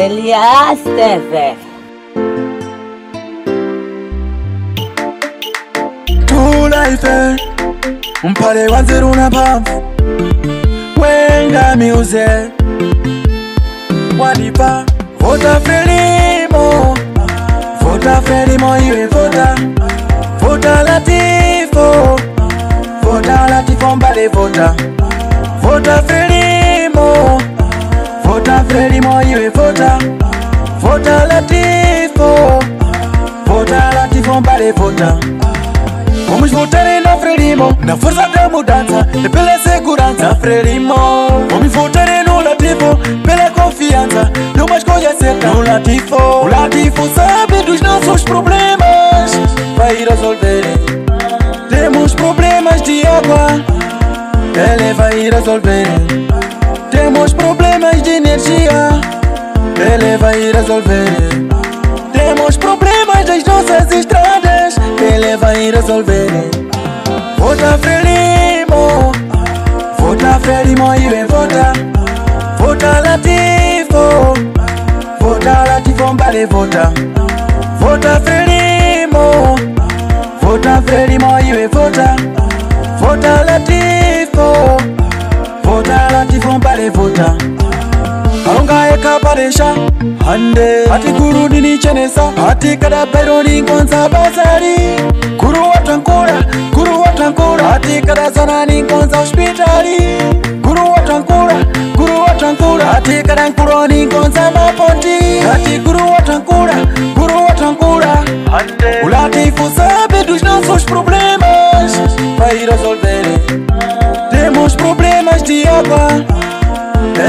Elias TV. Tu life, mpale wanzeru na pamfu Wenga music Wanipa Vota Frelimo Vota Frelimo iwe vota Vota Latifo Vota Latifo mbale vota Vota Frelimo Vota Frelimo iwe vota Vota Latifo Vota Latifo mbale vota Vamos votar na Frelimo, na força da mudança e pela segurança na Frelimo. Vamos votar no Latifo, pela confiança de uma escolha certa no Latifo. O Latifo sabe dos nossos problemas, vai resolver. Temos problemas de água, ele vai resolver. Temos problemas de energia, ele vai resolver. Temos problemas das nossas estradas, ele vai resolver. Vota Frelimo, vota Frelimo e vem vota. Vota Latifo, vota Latifo mbale vota. Vota Frelimo, vota Frelimo e vem vota. Vota Latifo, vota Latifo mbale vota. Alonga eka padesha hande ati guru nini chenesa ati kada pero ni ngonza basari guru watankura ati kada sana ni ngonza hospitali guru watankura ati kada nkuro ni ngonza maponti ati guru watankura hande o Latifo sabe dos nossos problemas vai resolver. Temos problemas de água,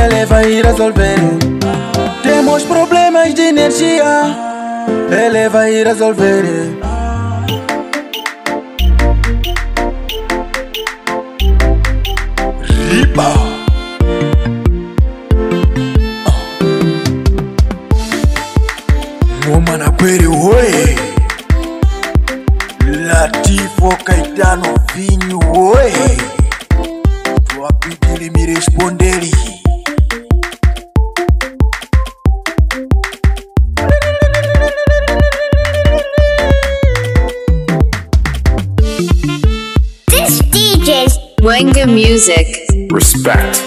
ele vai resolver. Temos problemas de energia, ele vai resolver. Riba Ngoma na kweli we Latifo Caetano Vinho we Tuapigili mi respondeli. Mwenga Music. Respect.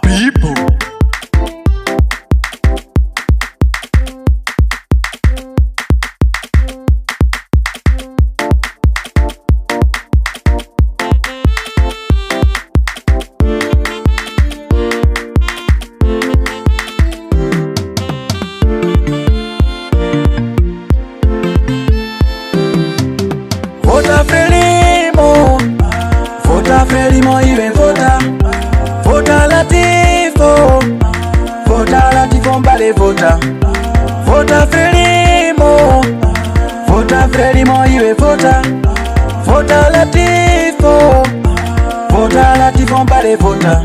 People. Vota Frelimo, vota Frelimo e vem vota. Vota Latifo, vota Latifo mbale vota. Vota Frelimo, vota Frelimo e vem vota. Vota Latifo, vota Latifo mbale vota.